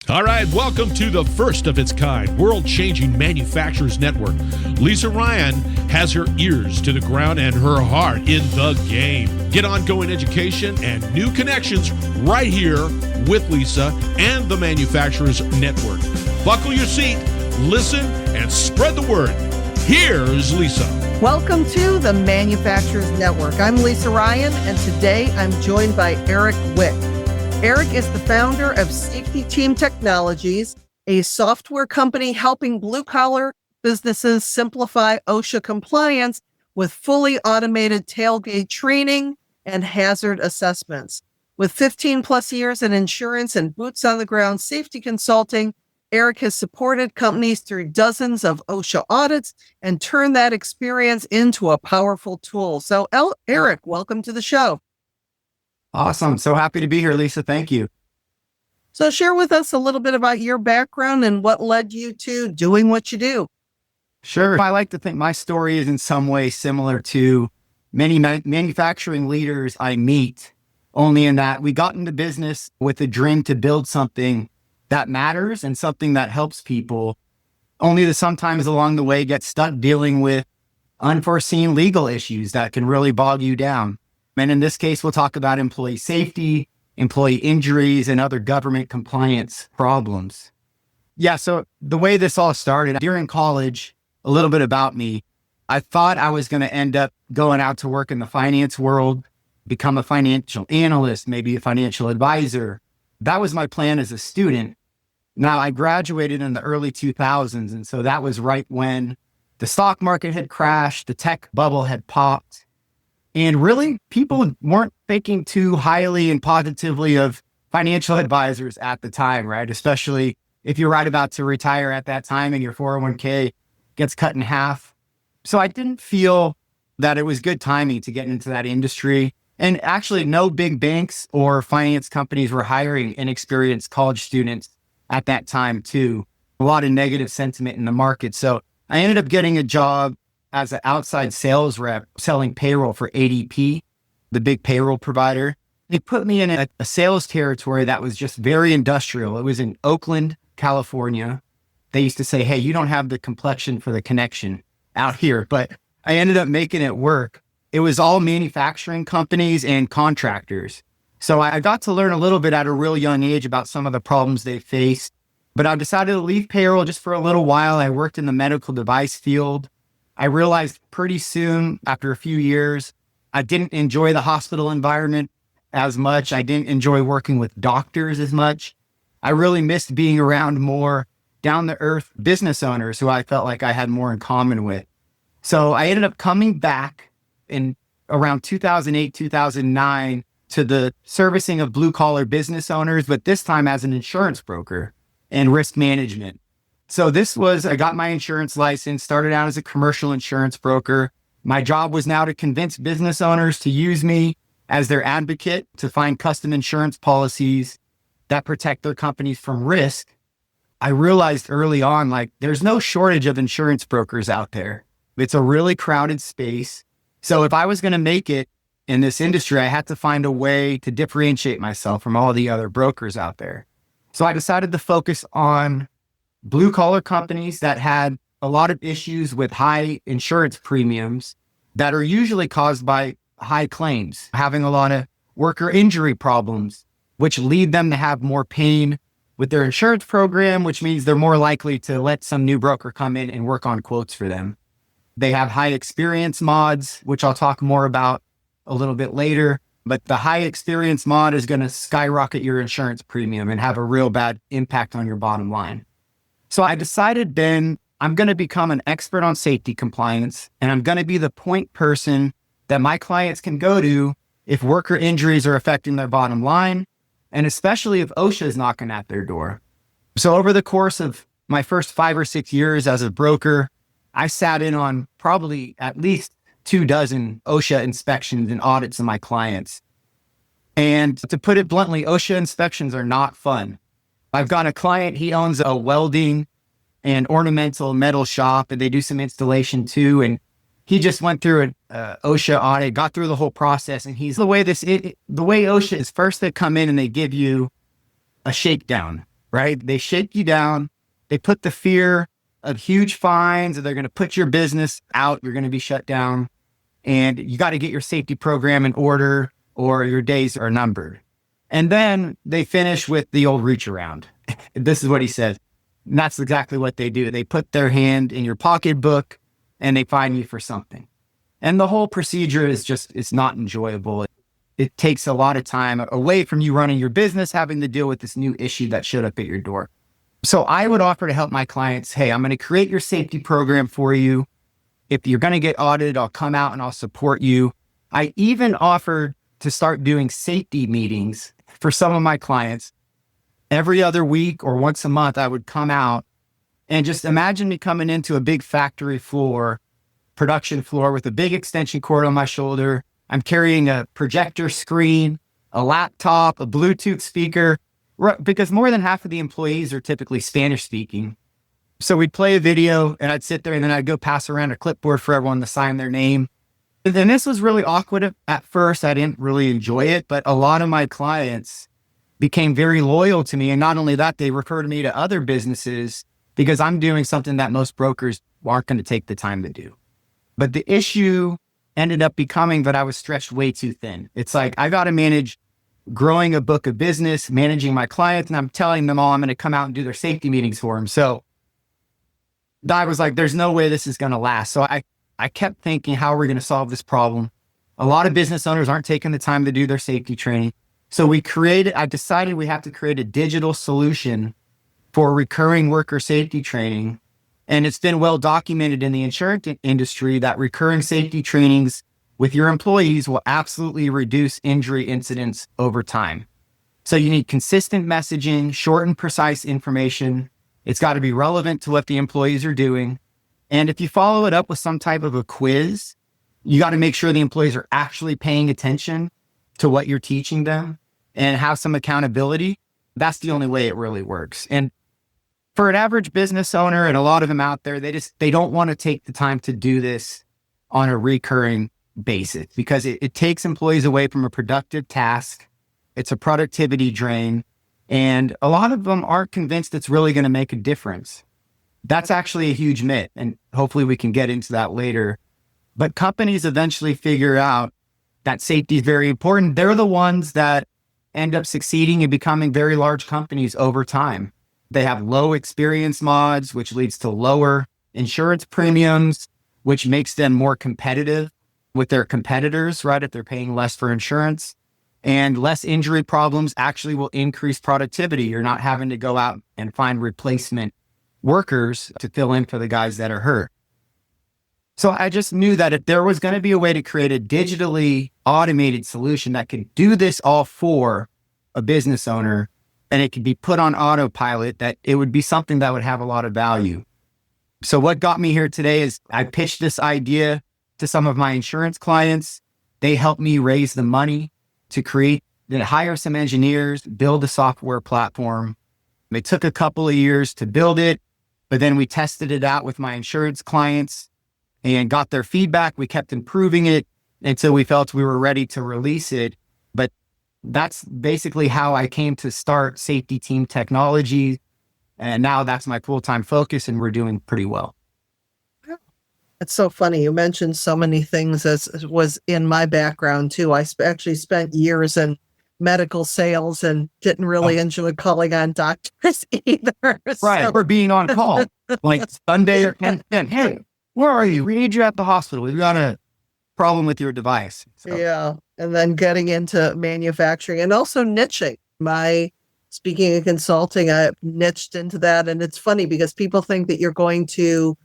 All right, welcome to the first of its kind, world-changing manufacturers network. Lisa Ryan has her ears to the ground and her heart in the game. Get ongoing education and new connections right here with Lisa and the Manufacturers Network. Buckle your seat, listen, and spread the word. Here's Lisa. Welcome to the Manufacturers Network. I'm Lisa Ryan, and today I'm joined by Eric Wick. Eric is the founder of Safety Team Technologies, a software company helping blue-collar businesses simplify OSHA compliance with fully automated tailgate training and hazard assessments. With 15 plus years in insurance and boots-on-the-ground safety consulting, Eric has supported companies through dozens of OSHA audits and turned that experience into a powerful tool. So, Eric, welcome to the show. Awesome. So happy to be here, Lisa. Thank you. So share with us a little bit about your background and what led you to doing what you do. Sure. I like to think my story is in some way similar to many manufacturing leaders I meet, only in that we got into business with a dream to build something that matters and something that helps people, only to sometimes along the way get stuck dealing with unforeseen legal issues that can really bog you down. And in this case, we'll talk about employee safety, employee injuries, and other government compliance problems. Yeah, so the way this all started, during college, a little bit about me, I thought I was going to end up going out to work in the finance world, become a financial analyst, maybe a financial advisor. That was my plan as a student. Now, I graduated in the early 2000s, and so that was right when the stock market had crashed, the tech bubble had popped. And really, people weren't thinking too highly and positively of financial advisors at the time, right? Especially if you're right about to retire at that time and your 401k gets cut in half. So I didn't feel that it was good timing to get into that industry. And actually, no big banks or finance companies were hiring inexperienced college students at that time, too. A lot of negative sentiment in the market. So I ended up getting a job as an outside sales rep selling payroll for IIPP, the big payroll provider. They put me in a sales territory that was just very industrial. It was in Oakland, California. They used to say, hey, you don't have the complexion for the connection out here, but I ended up making it work. It was all manufacturing companies and contractors. So I got to learn a little bit at a real young age about some of the problems they faced, but I decided to leave payroll just for a little while. I worked in the medical device field. I realized pretty soon, after a few years, I didn't enjoy the hospital environment as much. I didn't enjoy working with doctors as much. I really missed being around more down-to-earth business owners who I felt like I had more in common with. So I ended up coming back in around 2008, 2009 to the servicing of blue-collar business owners, but this time as an insurance broker and risk management. So I got my insurance license, started out as a commercial insurance broker. My job was now to convince business owners to use me as their advocate to find custom insurance policies that protect their companies from risk. I realized early on, there's no shortage of insurance brokers out there. It's a really crowded space. So if I was going to make it in this industry, I had to find a way to differentiate myself from all the other brokers out there. So I decided to focus on blue collar companies that had a lot of issues with high insurance premiums that are usually caused by high claims, having a lot of worker injury problems, which lead them to have more pain with their insurance program, which means they're more likely to let some new broker come in and work on quotes for them. They have high experience mods, which I'll talk more about a little bit later, but the high experience mod is going to skyrocket your insurance premium and have a real bad impact on your bottom line. So I decided then I'm going to become an expert on safety compliance, and I'm going to be the point person that my clients can go to if worker injuries are affecting their bottom line, and especially if OSHA is knocking at their door. So over the course of my first 5 or 6 years as a broker, I sat in on probably at least 24 OSHA inspections and audits of my clients. And to put it bluntly, OSHA inspections are not fun. I've got a client, he owns a welding and ornamental metal shop, and they do some installation too. And he just went through an OSHA audit, got through the whole process. And the way OSHA is, first they come in and they give you a shakedown, right? They shake you down. They put the fear of huge fines, or they're going to put your business out. You're going to be shut down, and you got to get your safety program in order or your days are numbered. And then they finish with the old reach around. This is what he says. And that's exactly what they do. They put their hand in your pocketbook and they fine you for something. And the whole procedure is just, it's not enjoyable. It takes a lot of time away from you running your business, having to deal with this new issue that showed up at your door. So I would offer to help my clients, hey, I'm going to create your safety program for you. If you're going to get audited, I'll come out and I'll support you. I even offered to start doing safety meetings for some of my clients. Every other week or once a month, I would come out and just imagine me coming into a big factory floor, production floor with a big extension cord on my shoulder. I'm carrying a projector screen, a laptop, a Bluetooth speaker, because more than half of the employees are typically Spanish speaking. So we'd play a video and I'd sit there and then I'd go pass around a clipboard for everyone to sign their name. And this was really awkward at first. I didn't really enjoy it, but a lot of my clients became very loyal to me. And not only that, they referred me to other businesses because I'm doing something that most brokers aren't going to take the time to do. But the issue ended up becoming that I was stretched way too thin. It's like, I got to manage growing a book of business, managing my clients, and I'm telling them all I'm going to come out and do their safety meetings for them. So I was like, there's no way this is going to last. So I kept thinking, how are we going to solve this problem? A lot of business owners aren't taking the time to do their safety training. So I decided we have to create a digital solution for recurring worker safety training. And it's been well documented in the insurance industry that recurring safety trainings with your employees will absolutely reduce injury incidents over time. So you need consistent messaging, short and precise information. It's got to be relevant to what the employees are doing. And if you follow it up with some type of a quiz, you got to make sure the employees are actually paying attention to what you're teaching them and have some accountability. That's the only way it really works. And for an average business owner, and a lot of them out there, they don't want to take the time to do this on a recurring basis because it takes employees away from a productive task. It's a productivity drain. And a lot of them aren't convinced it's really going to make a difference. That's actually a huge myth. And hopefully we can get into that later. But companies eventually figure out that safety is very important. They're the ones that end up succeeding and becoming very large companies over time. They have low experience mods, which leads to lower insurance premiums, which makes them more competitive with their competitors, right? If they're paying less for insurance, and less injury problems actually will increase productivity. You're not having to go out and find replacement workers to fill in for the guys that are hurt. So I just knew that if there was going to be a way to create a digitally automated solution that could do this all for a business owner, and it could be put on autopilot, that it would be something that would have a lot of value. So what got me here today is I pitched this idea to some of my insurance clients. They helped me raise the money to hire some engineers, build a software platform. It took a couple of years to build it, but then we tested it out with my insurance clients and got their feedback. We kept improving it until we felt we were ready to release it. But that's basically how I came to start Safety Team Technology. And now that's my full-time focus, and we're doing pretty well. It's so funny. You mentioned so many things as was in my background too. I actually spent years in medical sales and didn't really enjoy calling on doctors either. Right. So. We're being on call like Sunday or 10. Hey, where are you? We need you at the hospital. We've got a problem with your device. So. Yeah. And then getting into manufacturing and also niching. Speaking of consulting, I niched into that. And it's funny because people think that you're going to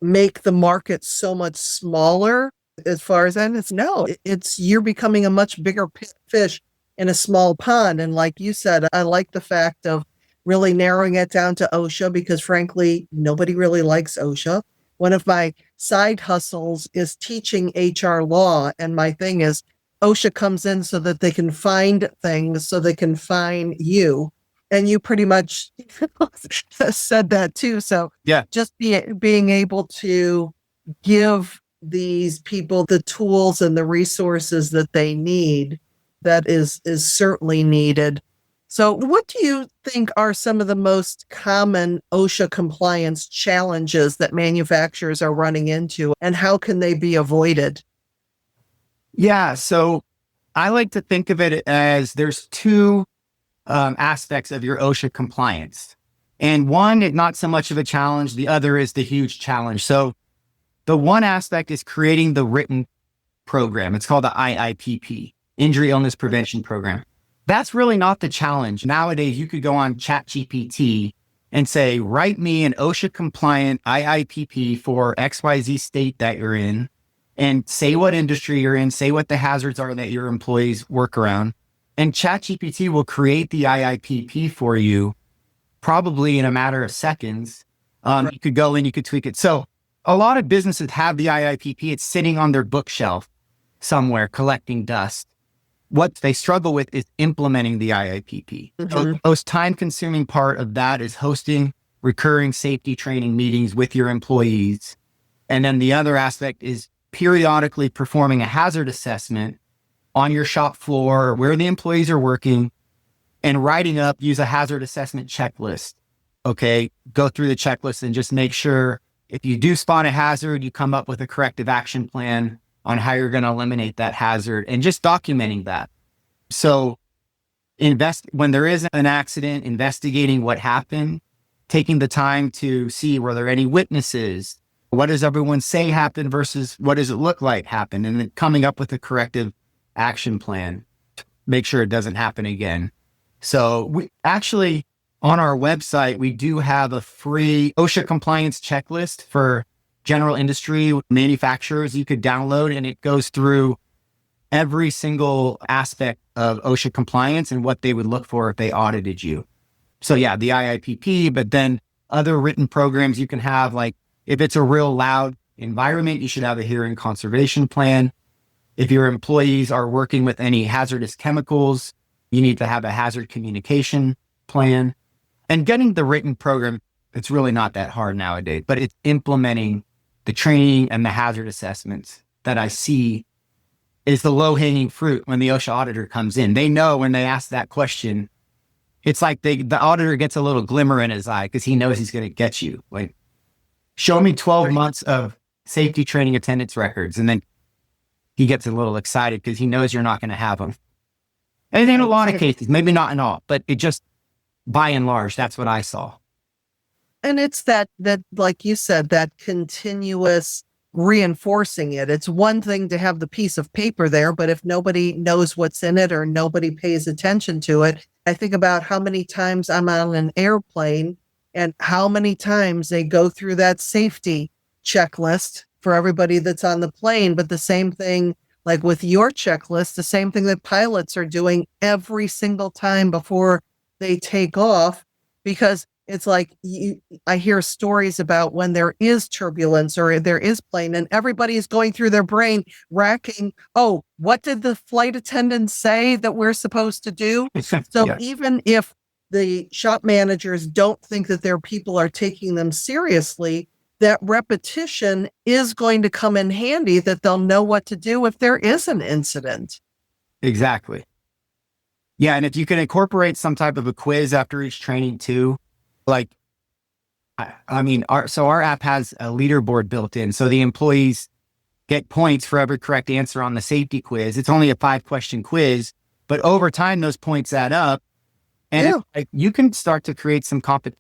make the market so much smaller as far as that. You're becoming a much bigger fish in a small pond. And like you said, I like the fact of really narrowing it down to OSHA because frankly, nobody really likes OSHA. One of my side hustles is teaching HR law. And my thing is OSHA comes in so that they can find things, so they can find you. And you pretty much said that too. So yeah, just being able to give these people the tools and the resources that they need, that is certainly needed. So what do you think are some of the most common OSHA compliance challenges that manufacturers are running into, and how can they be avoided? Yeah. So I like to think of it as there's two aspects of your OSHA compliance. And one is not so much of a challenge. The other is the huge challenge. So the one aspect is creating the written program. It's called the IIPP, Injury Illness Prevention Program. That's really not the challenge. Nowadays, you could go on ChatGPT and say, write me an OSHA compliant IIPP for XYZ state that you're in, and say what industry you're in, say what the hazards are that your employees work around. And ChatGPT will create the IIPP for you probably in a matter of seconds. You could go in, you could tweak it. So a lot of businesses have the IIPP. It's sitting on their bookshelf somewhere collecting dust. What they struggle with is implementing the IIPP. So the most time-consuming part of that is hosting recurring safety training meetings with your employees. And then the other aspect is periodically performing a hazard assessment on your shop floor where the employees are working and use a hazard assessment checklist. Okay, go through the checklist and just make sure if you do spot a hazard, you come up with a corrective action plan on how you're going to eliminate that hazard and just documenting that. So when there is an accident, investigating what happened, taking the time to see were there any witnesses, what does everyone say happened versus what does it look like happened, and then coming up with a corrective action plan to make sure it doesn't happen again. So we actually, on our website, we do have a free OSHA compliance checklist for general industry manufacturers you could download, and it goes through every single aspect of OSHA compliance and what they would look for if they audited you. So yeah, the IIPP, but then other written programs you can have, like if it's a real loud environment, you should have a hearing conservation plan. If your employees are working with any hazardous chemicals, you need to have a hazard communication plan. And getting the written program, it's really not that hard nowadays, but it's implementing the training and the hazard assessments that I see is the low-hanging fruit when the OSHA auditor comes in. They know when they ask that question, it's like the auditor gets a little glimmer in his eye because he knows he's going to get you. Like, show me 12 months of safety training attendance records. And then he gets a little excited because he knows you're not going to have them. And in a lot of cases, maybe not in all, but it just, by and large, that's what I saw. And it's that, like you said, that continuous reinforcing it. It's one thing to have the piece of paper there, but if nobody knows what's in it or nobody pays attention to it, I think about how many times I'm on an airplane and how many times they go through that safety checklist for everybody that's on the plane. But the same thing, like with your checklist, the same thing that pilots are doing every single time before they take off, because it's like I hear stories about when there is turbulence or there is plane and everybody is going through their brain racking, oh, what did the flight attendant say that we're supposed to do? So Yeah. even if the shop managers don't think that their people are taking them seriously, that repetition is going to come in handy, that they'll know what to do if there is an incident. Exactly. Yeah. And if you can incorporate some type of a quiz after each training too, like, I mean, our app has a leaderboard built in. So the employees get points for every correct answer on the safety quiz. It's only a 5-question quiz, but over time, those points add up. And like, you can start to create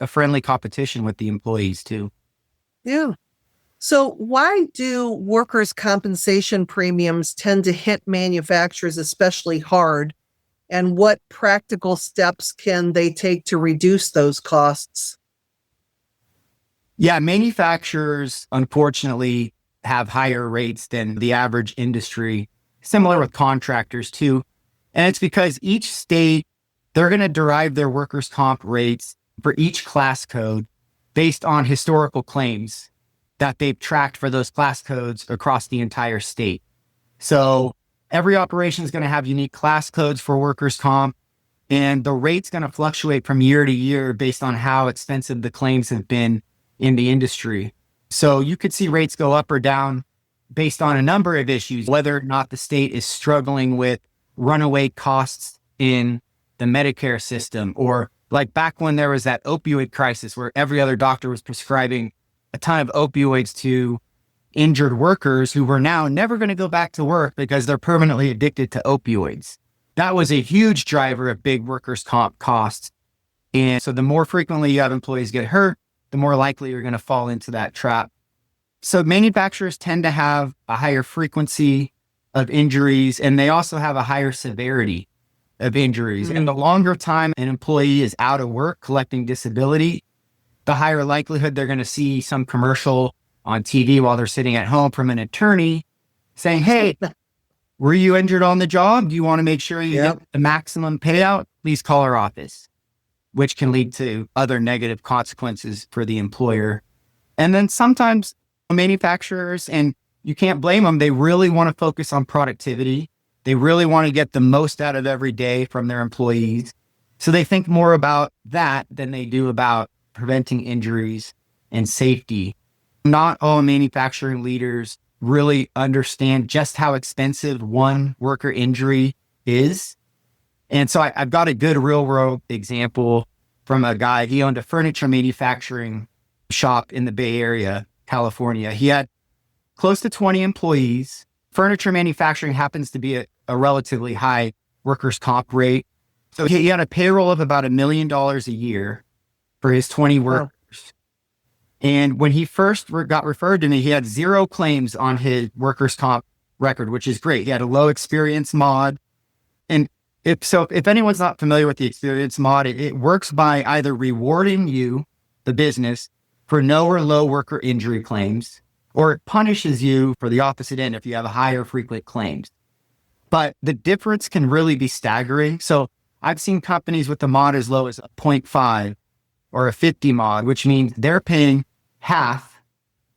a friendly competition with the employees too. Yeah. So why do workers' compensation premiums tend to hit manufacturers especially hard? And what practical steps can they take to reduce those costs? Yeah, manufacturers, unfortunately, have higher rates than the average industry, similar with contractors too. And it's because each state, they're going to derive their workers' comp rates for each class code based on historical claims that they've tracked for those class codes across the entire state. So every operation is going to have unique class codes for workers' comp, and the rate's going to fluctuate from year to year based on how extensive the claims have been in the industry. So you could see rates go up or down based on a number of issues, whether or not the state is struggling with runaway costs in the Medicare system, or like back when there was that opioid crisis where every other doctor was prescribing a ton of opioids to injured workers who were now never going to go back to work because they're permanently addicted to opioids. That was a huge driver of big workers' comp costs. And so the more frequently you have employees get hurt, the more likely you're going to fall into that trap. So manufacturers tend to have a higher frequency of injuries, and they also have a higher severity of injuries. And the longer time an employee is out of work collecting disability, the higher likelihood they're going to see some commercial on TV while they're sitting at home from an attorney saying, hey, were you injured on the job? Do you want to make sure you get the maximum payout? Please call our office, which can lead to other negative consequences for the employer. And then sometimes manufacturers, and you can't blame them, they really want to focus on productivity. They really want to get the most out of every day from their employees. So they think more about that than they do about preventing injuries and safety. Not all manufacturing leaders really understand just how expensive one worker injury is. And so I've got a good real world example from a guy. He owned a furniture manufacturing shop in the Bay Area, California. He had close to 20 employees. Furniture manufacturing happens to be a relatively high workers' comp rate. So he had a payroll of about $1 million a year for his 20 workers. And when he first got referred to me, he had 0 claims on his workers' comp record, which is great. He had a low experience mod. And if anyone's not familiar with the experience mod, it works by either rewarding you, the business, for no or low worker injury claims, or it punishes you for the opposite end if you have higher frequent claims. But the difference can really be staggering. So I've seen companies with the mod as low as a 0.5 or a 50 mod, which means they're paying half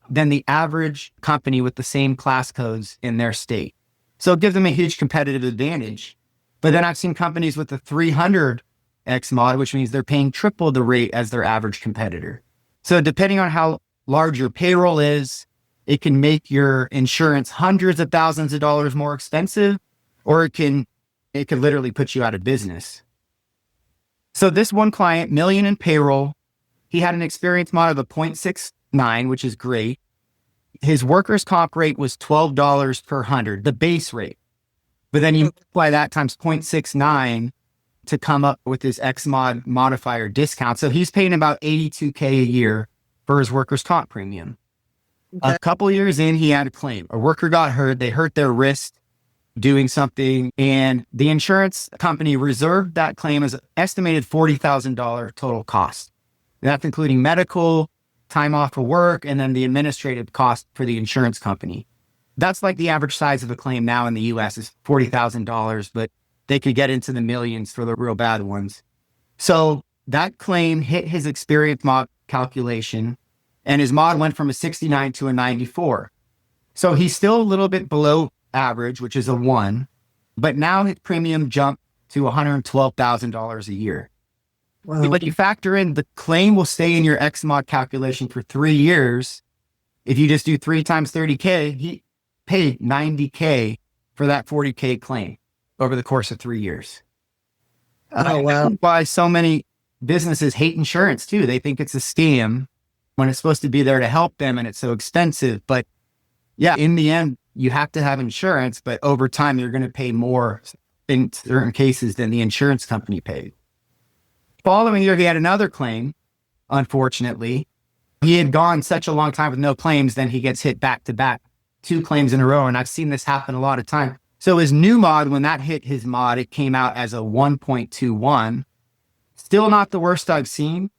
than the average company with the same class codes in their state. So it gives them a huge competitive advantage. But then I've seen companies with the 300X mod, which means they're paying triple the rate as their average competitor. So depending on how large your payroll is, it can make your insurance hundreds of thousands of dollars more expensive, or it could literally put you out of business. So this one client, $1 million in payroll, he had an experience mod of a 0.69, which is great. His workers' comp rate was $12 per 100, the base rate. But then you multiply that times 0.69 to come up with his X mod modifier discount. So he's paying about $82K a year for his workers' comp premium. Okay. A couple of years in, he had a claim. A worker got hurt. They hurt their wrist doing something, and the insurance company reserved that claim as an estimated $40,000 total cost. That's including medical, time off of work, and then the administrative cost for the insurance company. That's like the average size of a claim now in the US is $40,000, but they could get into the millions for the real bad ones. So that claim hit his experience mod calculation, and his mod went from a 69 to a 94. So he's still a little bit below average, which is a 1, but now his premium jumped to $112,000 a year. Wow. But you factor in the claim will stay in your X mod calculation for 3 years. If you just do 3 times 30K, he paid $90K for that $40K claim over the course of 3 years. Oh, wow. That's why so many businesses hate insurance too. They think it's a scam when it's supposed to be there to help them and it's so expensive. But yeah, in the end, you have to have insurance, but over time, you're going to pay more in certain cases than the insurance company paid. Following year, he had another claim. Unfortunately, he had gone such a long time with no claims, then he gets hit back to back, 2 claims in a row. And I've seen this happen a lot of times. So his new mod, when that hit his mod, it came out as a 1.21. Still not the worst I've seen,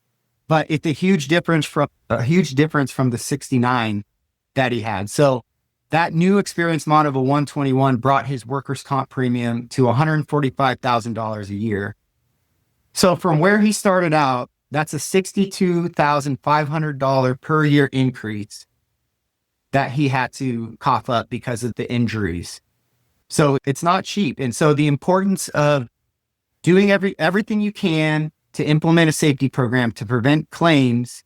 but it's a huge difference from the 69 that he had. So that new experience mod of a 121 brought his workers' comp premium to $145,000 a year. So from where he started out, that's a $62,500 per year increase that he had to cough up because of the injuries. So it's not cheap. And so the importance of doing everything you can to implement a safety program to prevent claims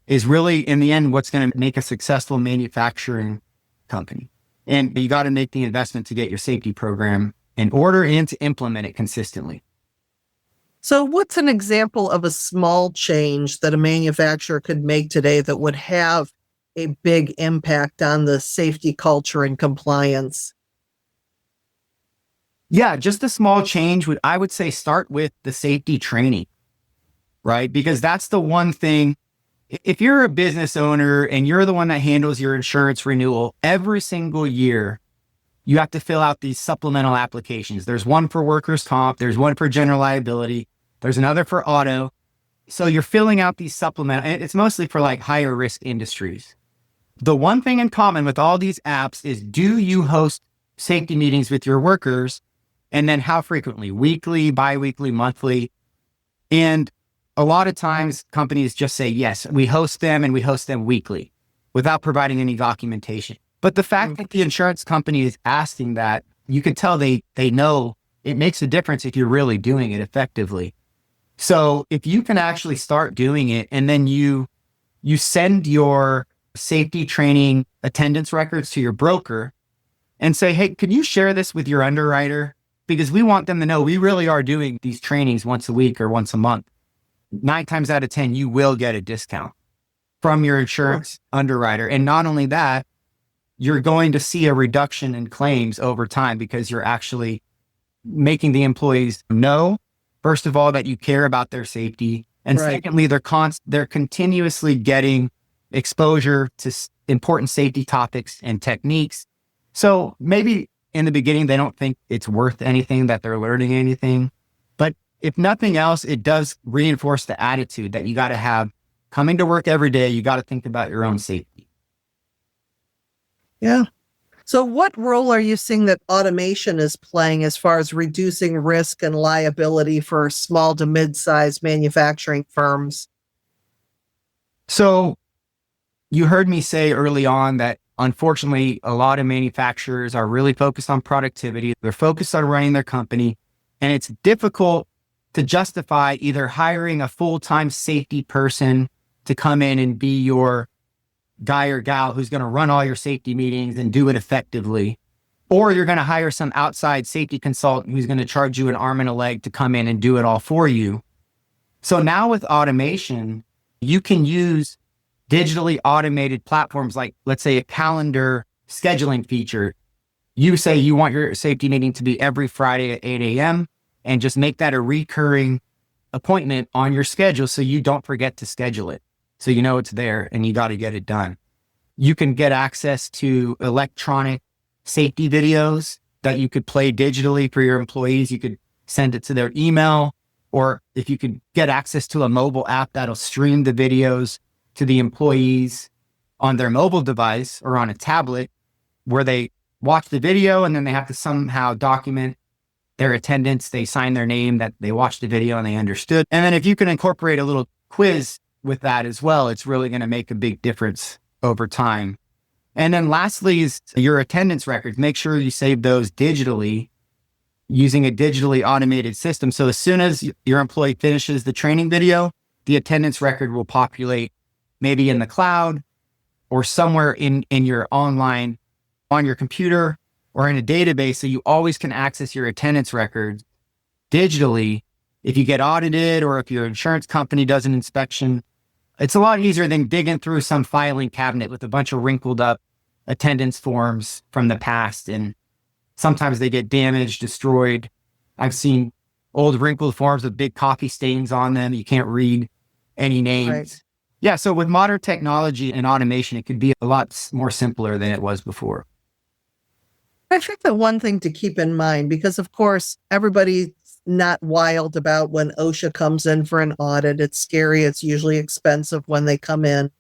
is really, in the end, what's going to make a successful manufacturing company. And you got to make the investment to get your safety program in order and to implement it consistently. So what's an example of a small change that a manufacturer could make today that would have a big impact on the safety culture and compliance? Yeah, just a small change I would say start with the safety training, right? Because that's the one thing. If you're a business owner and you're the one that handles your insurance renewal every single year, you have to fill out these supplemental applications. There's one for workers' comp, there's one for general liability, there's another for auto. So you're filling out these supplemental, and it's mostly for like higher risk industries. The one thing in common with all these apps is, do you host safety meetings with your workers? And then how frequently? Weekly, biweekly, monthly? And a lot of times companies just say, yes, we host them and we host them weekly without providing any documentation. But the fact that the insurance company is asking that, you can tell they know it makes a difference if you're really doing it effectively. So if you can actually start doing it, and then you send your safety training attendance records to your broker and say, hey, can you share this with your underwriter? Because we want them to know we really are doing these trainings once a week or once a month. 9 times out of 10, you will get a discount from your insurance underwriter. And not only that, you're going to see a reduction in claims over time because you're actually making the employees know, first of all, that you care about their safety. And secondly, they're continuously getting exposure to important safety topics and techniques. So maybe in the beginning, they don't think it's worth anything, that they're learning anything. But if nothing else, it does reinforce the attitude that you got to have coming to work every day. You got to think about your own safety. Yeah. So what role are you seeing that automation is playing as far as reducing risk and liability for small to mid-sized manufacturing firms? So you heard me say early on that unfortunately, a lot of manufacturers are really focused on productivity. They're focused on running their company, and it's difficult to justify either hiring a full-time safety person to come in and be your guy or gal who's going to run all your safety meetings and do it effectively, or you're going to hire some outside safety consultant who's going to charge you an arm and a leg to come in and do it all for you. So now with automation, you can use digitally automated platforms like, let's say, a calendar scheduling feature. You say you want your safety meeting to be every Friday at 8 a.m. and just make that a recurring appointment on your schedule so you don't forget to schedule it. So you know it's there and you got to get it done. You can get access to electronic safety videos that you could play digitally for your employees. You could send it to their email, or if you could get access to a mobile app that'll stream the videos to the employees on their mobile device or on a tablet, where they watch the video and then they have to somehow document their attendance. They sign their name that they watched the video and they understood. And then if you can incorporate a little quiz with that as well, it's really going to make a big difference over time. And then lastly is your attendance records. Make sure you save those digitally using a digitally automated system. So as soon as your employee finishes the training video, the attendance record will populate maybe in the cloud or somewhere in your online, on your computer or in a database. So you always can access your attendance records digitally. If you get audited or if your insurance company does an inspection, it's a lot easier than digging through some filing cabinet with a bunch of wrinkled up attendance forms from the past. And sometimes they get damaged, destroyed. I've seen old wrinkled forms with big coffee stains on them. You can't read any names. Right. Yeah. So with modern technology and automation, it could be a lot more simpler than it was before. I think the one thing to keep in mind, because of course, everybody's not wild about when OSHA comes in for an audit. It's scary. It's usually expensive when they come in.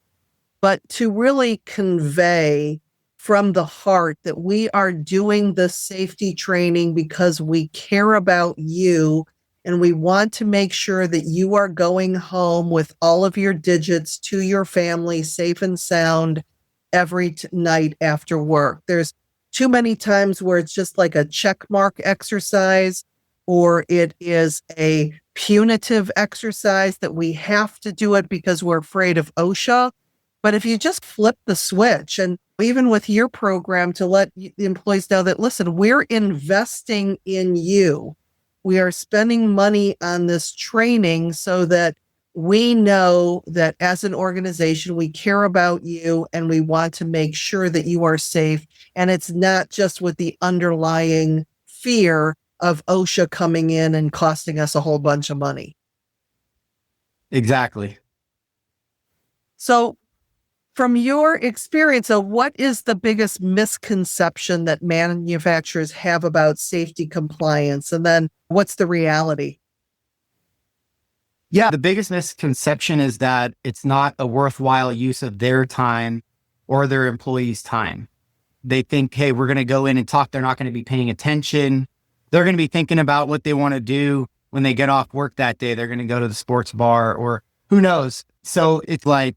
But to really convey from the heart that we are doing the safety training because we care about you and we want to make sure that you are going home with all of your digits to your family safe and sound every night after work. There's too many times where it's just like a check mark exercise, or it is a punitive exercise that we have to do it because we're afraid of OSHA. But if you just flip the switch, and even with your program to let the employees know that, listen, we're investing in you. we are spending money on this training so that we know that as an organization, we care about you and we want to make sure that you are safe. And it's not just with the underlying fear of OSHA coming in and costing us a whole bunch of money. Exactly. So from your experience, what is the biggest misconception that manufacturers have about safety compliance? And then what's the reality? Yeah, the biggest misconception is that it's not a worthwhile use of their time or their employees' time. They think, hey, we're going to go in and talk. They're not going to be paying attention. They're going to be thinking about what they want to do when they get off work that day. They're going to go to the sports bar or who knows. So it's like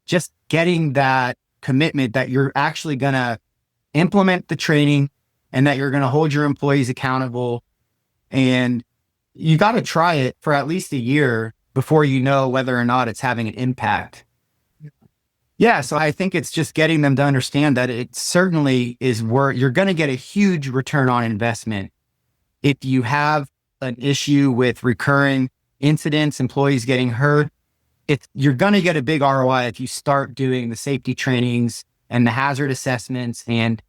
just getting that commitment that you're actually going to implement the training and that you're going to hold your employees accountable. And you got to try it for at least a year before you know whether or not it's having an impact. Yeah, so I think it's just getting them to understand that it certainly is where you're going to get a huge return on investment. If you have an issue with recurring incidents, employees getting hurt, you're going to get a big ROI if you start doing the safety trainings and the hazard assessments. And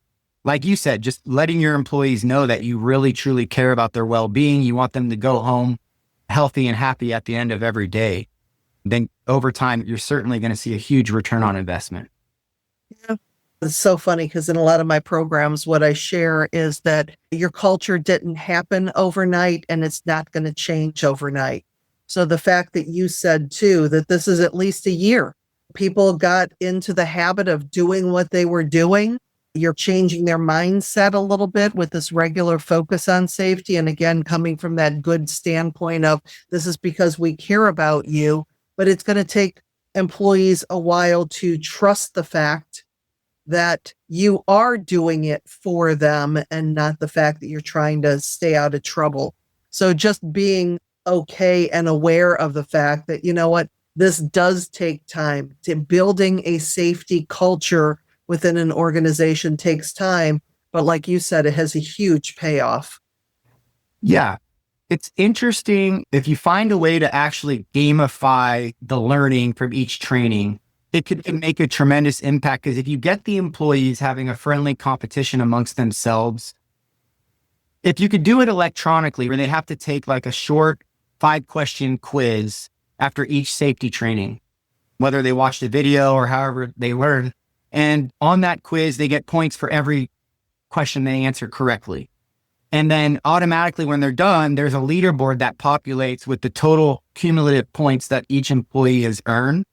like you said, just letting your employees know that you really, truly care about their well-being. You want them to go home healthy and happy at the end of every day. Then over time, you're certainly going to see a huge return on investment. Yeah. It's so funny because in a lot of my programs, what I share is that your culture didn't happen overnight and it's not going to change overnight. So the fact that you said too, that this is at least a year, people got into the habit of doing what they were doing. You're changing their mindset a little bit with this regular focus on safety. And again, coming from that good standpoint of this is because we care about you, but it's going to take employees a while to trust the fact that you are doing it for them and not the fact that you're trying to stay out of trouble. So just being okay and aware of the fact that, you know what, this does take time. Building a safety culture within an organization takes time, but like you said, it has a huge payoff. Yeah. It's interesting if you find a way to actually gamify the learning from each training, it could make a tremendous impact because if you get the employees having a friendly competition amongst themselves, if you could do it electronically where they have to take like a short 5-question quiz after each safety training, whether they watch the video or however they learn. And on that quiz, they get points for every question they answer correctly. And then automatically when they're done, there's a leaderboard that populates with the total cumulative points that each employee has earned.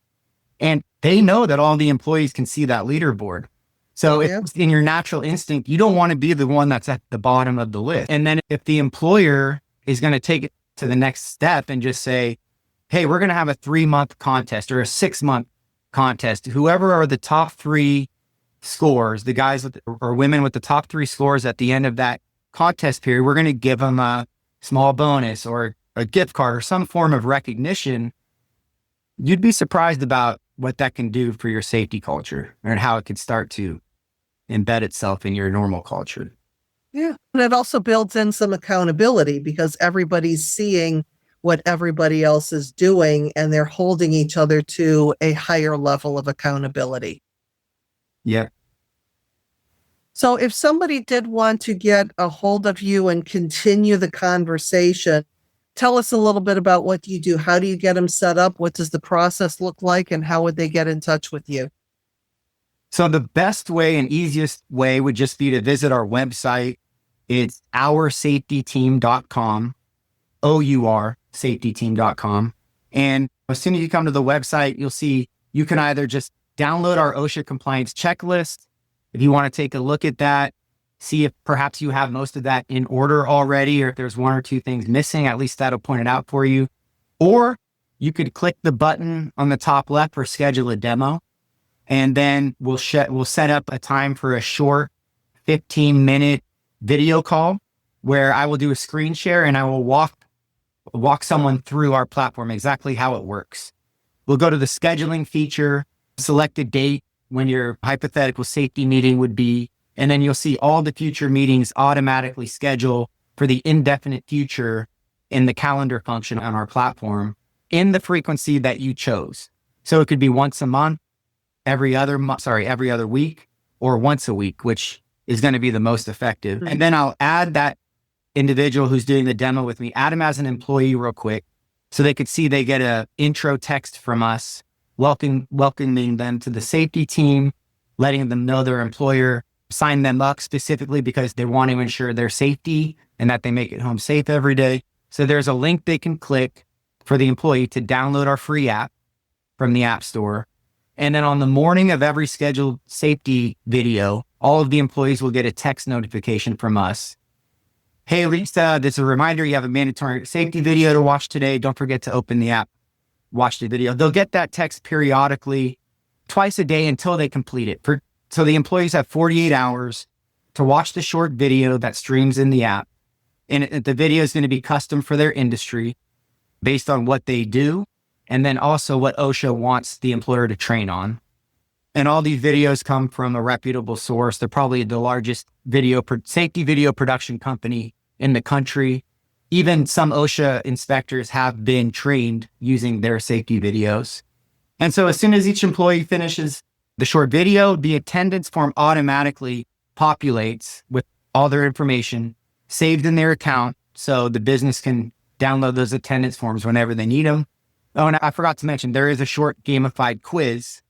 And they know that all the employees can see that leaderboard. So it's in your natural instinct, you don't want to be the one that's at the bottom of the list. And then if the employer is going to take it to the next step and just say, hey, we're going to have a 3-month contest or a 6-month contest. Whoever are the top 3 scores, the guys with, or women with the top 3 scores at the end of that contest period, we're going to give them a small bonus or a gift card or some form of recognition. You'd be surprised about what that can do for your safety culture and how it could start to embed itself in your normal culture. Yeah. And it also builds in some accountability because everybody's seeing what everybody else is doing and they're holding each other to a higher level of accountability. Yeah. So if somebody did want to get a hold of you and continue the conversation, tell us a little bit about what you do. How do you get them set up? What does the process look like? And how would they get in touch with you? So the best way and easiest way would just be to visit our website. It's oursafetyteam.com, oursafetyteam.com. And as soon as you come to the website, you'll see you can either just download our OSHA compliance checklist. If you want to take a look at that, see if perhaps you have most of that in order already, or if there's 1 or 2 things missing, at least that'll point it out for you. Or you could click the button on the top left for schedule a demo. And then we'll set up a time for a short 15-minute video call where I will do a screen share and I will walk someone through our platform, exactly how it works. We'll go to the scheduling feature, select a date when your hypothetical safety meeting would be, and then you'll see all the future meetings automatically schedule for the indefinite future in the calendar function on our platform in the frequency that you chose. So it could be once a month, every other week, or once a week, which is going to be the most effective. Mm-hmm. And then I'll add that individual who's doing the demo with me, add them as an employee real quick, so they could see they get an intro text from us, welcoming them to the safety team, letting them know their employer signed them up specifically because they want to ensure their safety and that they make it home safe every day. So there's a link they can click for the employee to download our free app from the App Store. And then on the morning of every scheduled safety video, all of the employees will get a text notification from us. Hey, Lisa, this is a reminder you have a mandatory safety video to watch today. Don't forget to open the app, watch the video. They'll get that text periodically, twice a day until they complete it. So the employees have 48 hours to watch the short video that streams in the app. And the video is going to be custom for their industry based on what they do, and then also what OSHA wants the employer to train on. And all these videos come from a reputable source. They're probably the largest safety video production company in the country. Even some OSHA inspectors have been trained using their safety videos. And so as soon as each employee finishes the short video, the attendance form automatically populates with all their information saved in their account, so the business can download those attendance forms whenever they need them. Oh, and I forgot to mention, there is a short gamified quiz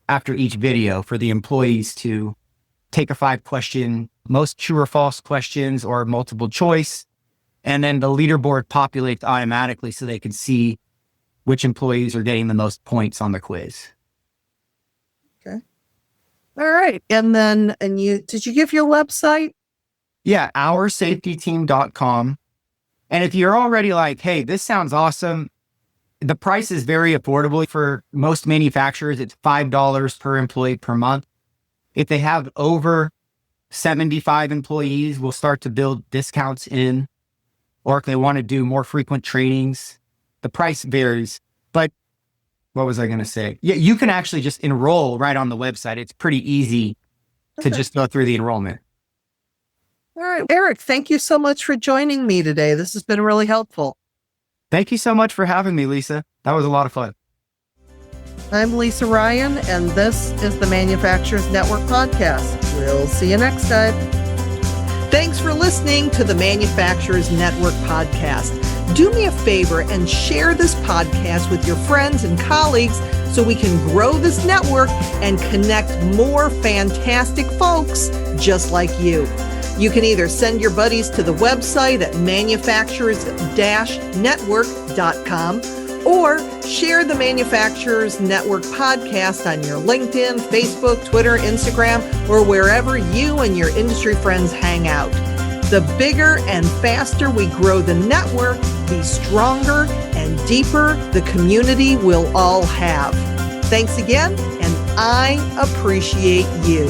after each video for the employees to take a 5-question, most true or false questions or multiple choice. And then the leaderboard populates automatically so they can see which employees are getting the most points on the quiz. Okay. All right. And then, did you give your website? Yeah, oursafetyteam.com. And if you're already like, hey, this sounds awesome, the price is very affordable. For most manufacturers, it's $5 per employee per month. If they have over 75 employees, we'll start to build discounts in. Or if they want to do more frequent trainings, the price varies. But what was I going to say? Yeah, you can actually just enroll right on the website. It's pretty easy to just go through the enrollment. All right. Eric, thank you so much for joining me today. This has been really helpful. Thank you so much for having me, Lisa. That was a lot of fun. I'm Lisa Ryan, and this is the Manufacturers Network Podcast. We'll see you next time. Thanks for listening to the Manufacturers Network Podcast. Do me a favor and share this podcast with your friends and colleagues so we can grow this network and connect more fantastic folks just like you. You can either send your buddies to the website at manufacturers-network.com or share the Manufacturers Network podcast on your LinkedIn, Facebook, Twitter, Instagram, or wherever you and your industry friends hang out. The bigger and faster we grow the network, the stronger and deeper the community will all have. Thanks again, and I appreciate you.